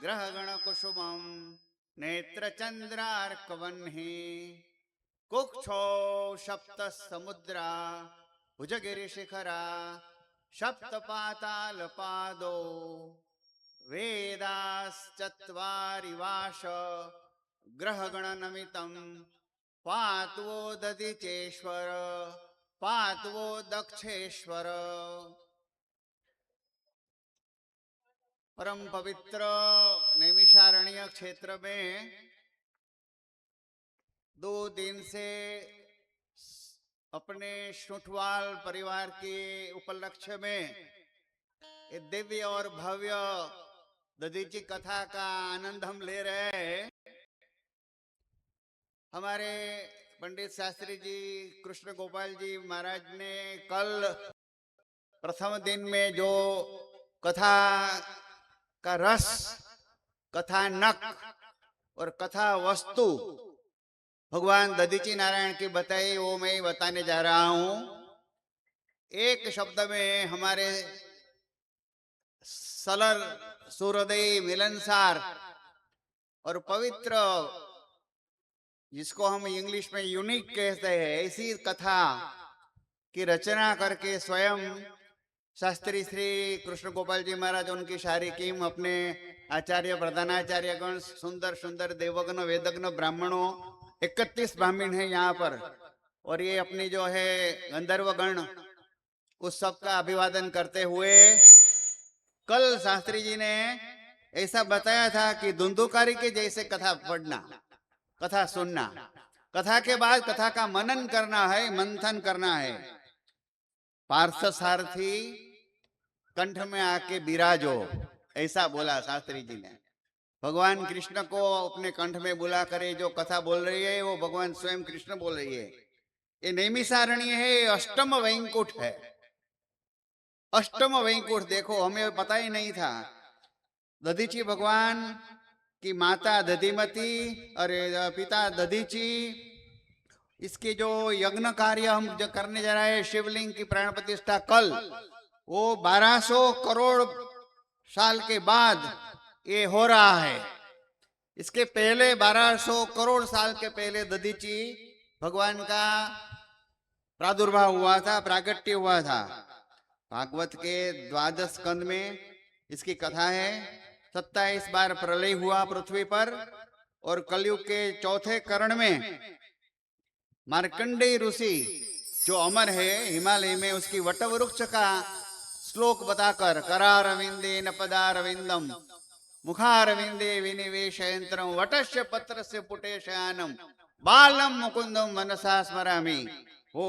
ग्रहगण कुसुमं नेत्रचंद्रार्कवह्नि कुक्षौ सप्त समुद्रा भुजगिरिशिखरा सप्तपातालपादो वेदाश्चत्वारिवाश ग्रहगणनमितं पात्वो दधिचेश्वर पात्वो दक्षेश्वर। परम पवित्र नैमिषारण्य क्षेत्र में 2 दिन से अपने शुठवाल परिवार के उपलक्ष्य में ये दिव्य और भव्य दधीची कथा का आनंद हम ले रहे हैं। हमारे पंडित शास्त्री जी कृष्ण गोपाल जी महाराज ने कल प्रथम दिन में जो कथा का रस, कथानक और कथा वस्तु भगवान दधीची नारायण की बताई, वो मैं बताने जा रहा हूं। एक शब्द में हमारे सरल सूर्योदय मिलनसार और पवित्र, जिसको हम इंग्लिश में यूनिक कहते हैं, ऐसी कथा की रचना करके स्वयं शास्त्री श्री कृष्ण गोपाल जी महाराज, उनकी सारी टीम, अपने आचार्य प्रधानाचार्य गण, सुंदर सुंदर देवगण वेदज्ञ ब्राह्मणों, 31 ब्राह्मण है यहाँ पर, और ये अपनी जो है गंधर्व गण, उस सब का अभिवादन करते हुए कल शास्त्री जी ने ऐसा बताया था कि धुंधुकारी के जैसे कथा पढ़ना, कथा सुनना, कथा के बाद कथा का मनन करना है, मंथन करना है। पार्थ सारथी कंठ में आके बिराजो, ऐसा बोला शास्त्री जी ने। भगवान कृष्ण को अपने कंठ में बुला करे जो कथा बोल रही है, वो भगवान स्वयं कृष्ण बोल रही है। ये नैमिषारण्य है, अष्टम वैकुंठ है। अष्टम वैकुंठ देखो, हमें पता ही नहीं था। दधीची भगवान की माता दधिमती और पिता दधीची, इसके जो यज्ञ कार्य हम जो करने जा रहे हैं, शिवलिंग की प्राण प्रतिष्ठा कल, वो 1200 करोड़ साल के बाद ये हो रहा है। इसके पहले 1200 करोड़ साल के पहले दधीची भगवान का प्रादुर्भाव हुआ था, प्रागट्य हुआ था। भागवत के 12 स्कंद में इसकी कथा है। 27 बार प्रलय हुआ पृथ्वी पर, और कलयुग के चौथे करण में मार्कंडेय ऋषि जो अमर है हिमालय में, उसकी वटवृक्ष का श्लोक बताकर, करारविंदे न पदारविंदम मुखारविंदे विनिवेशयंत्रम वटस्य पत्रस्य पुटेशयानम बालम मुकुंदम मनसा स्मरामि। वो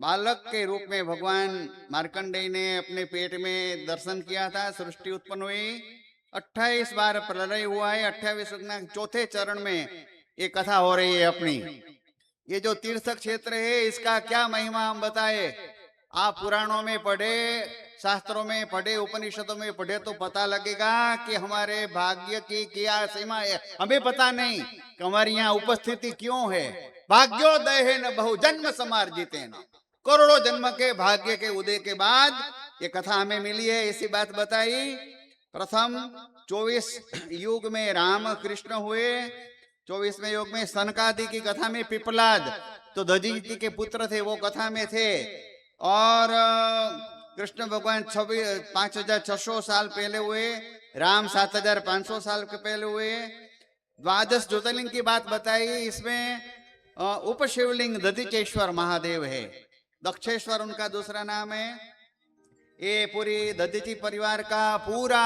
बालक के रूप में भगवान मार्कंडेय ने अपने पेट में दर्शन किया था, सृष्टि उत्पन्न हुई, 28 बार प्रलय हुआ है। 28 चौथे चरण में ये कथा हो रही है अपनी। ये जो तीर्थ क्षेत्र है, इसका क्या महिमा हम बताए? आप पुराणों में पढ़े, शास्त्रों में पढ़े, उपनिषदों में पढ़े तो पता लगेगा कि हमारे भाग्य की क्या सीमा है। हमें पता नहीं कि हमारी यहाँ उपस्थिति क्यों है। भाग्योदय है न बहु जन्म समार्जिते न, करोड़ों जन्म के भाग्य के उदय के बाद ये कथा हमें मिली है। ऐसी बात बताई। प्रथम 24 युग में राम कृष्ण हुए, 24वें युग में सनकादि की कथा में पिपलाद तो दधीची के पुत्र थे, वो कथा में थे। और कृष्ण भगवान 5600 साल पहले हुए, राम 7500 साल के पहले हुए। 12 ज्योतिर्लिंग की बात बताई। इसमें उपशिवलिंग दधीचेश्वर महादेव है, दक्षेश्वर उनका दूसरा नाम है। ये पूरी दधीची परिवार का पूरा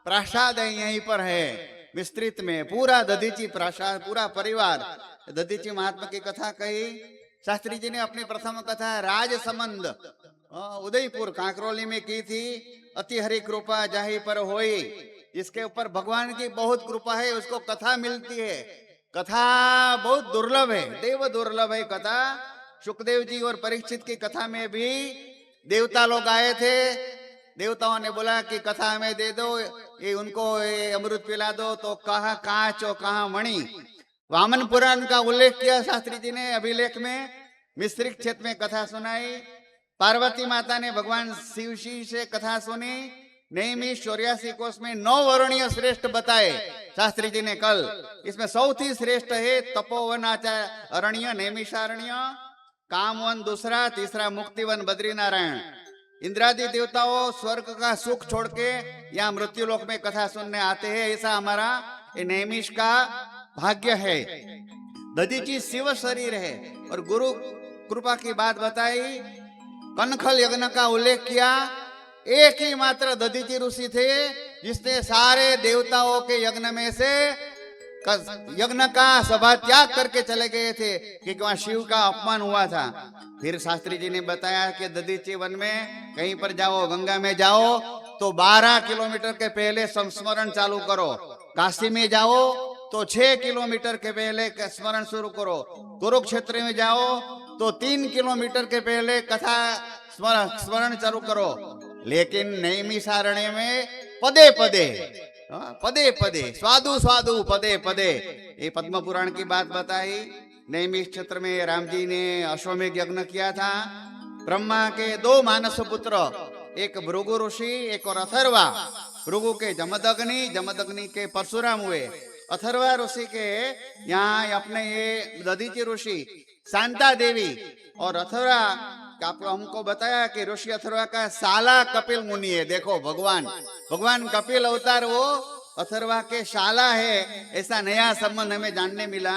प्रासाद यहीं पर है, विस्तृत में पूरा दधीची प्रासाद, पूरा परिवार। दधीची महात्मा की कथा कही। शास्त्री जी ने अपनी प्रथम कथा राजसमंद उदयपुर कांकरोली में की थी। अति हरि कृपा जाहि पर होई, इसके ऊपर भगवान की बहुत कृपा है, उसको कथा मिलती है। कथा बहुत दुर्लभ है, देव दुर्लभ है कथा। सुखदेव जी और परीक्षित की कथा में भी देवता लोग आए थे। देवताओं ने बोला कि कथा हमें दे दो, ये उनको ये अमृत पिला दो, तो कहा कांच और कहा मणि। वामन पुराण का उल्लेख किया शास्त्री जी ने अभिलेख में। मिश्रिक क्षेत्र में कथा सुनाई। पार्वती माता ने भगवान शिव जी से कथा सुनी। नैमिष 84 कोष में 9 वर्णीय श्रेष्ठ बताए शास्त्री जी ने कल। इसमें सौथी श्रेष्ठ है तपोवन अरण्य नैमिषारण्य, कामवन दूसरा, तीसरा मुक्तिवन बद्रीनारायण। इंद्रादि देवताओं स्वर्ग का सुख छोड़ के यहाँ मृत्युलोक में कथा सुनने आते हैं, ऐसा हमारा ये नैमिष का भाग्य है। दधीची शिव शरीर है और गुरु कृपा की बात बताई, कनखल यज्ञ का उल्लेख किया। एक ही मात्र दधीची ऋषि थे जिसने सारे देवताओं के यज्ञ में से यज्ञ का सभा त्याग करके चले गए थे क्योंकि वहां शिव का अपमान हुआ था। फिर शास्त्री जी ने बताया कि दधीची वन में कहीं पर जाओ, गंगा में जाओ तो 12 किलोमीटर के पहले संस्मरण चालू करो, काशी में जाओ तो 6 किलोमीटर के पहले स्मरण शुरू करो, कुरुक्षेत्र में जाओ तो 3 किलोमीटर के पहले कथा स्मरण चालू करो। लेकिन नैमिषारण्य में पदे पदे पदे पदे स्वादु स्वादु पदे पदे, ये पद्म पुराण की बात बताई। नैमिष क्षेत्र में राम जी ने अश्वमेघ यज्ञ किया था। ब्रह्मा के 2 मानस पुत्र, एक भृगु ऋषि एक और अथर्वा। भृगु के जमदग्नि, जमदग्नि के परशुराम हुए। अथर्वा ऋषि के यहाँ अपने ये दधीची ऋषि शांता देवी, और अथर्वा आपको हमको बताया कि ऋषि अथर्वा का साला कपिल मुनि है। देखो भगवान कपिल अवतार वो अथर्वा के शाला है, ऐसा नया संबंध हमें जानने मिला।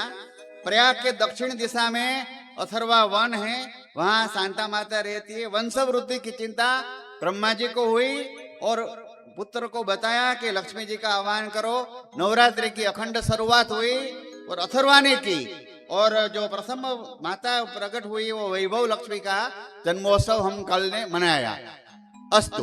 प्रयाग के दक्षिण दिशा में अथर्वा वन है, वहां शांता माता रहती है। वंशवृद्धि की चिंता ब्रह्मा जी को हुई और पुत्र को बताया कि लक्ष्मी जी का आह्वान करो। नवरात्रि की अखंड शुरुआत हुई और अथर्वा ने की, और जो प्रथम माता प्रकट हुई वो वैभव लक्ष्मी का जन्मोत्सव हम कल ने मनाया। अस्तु।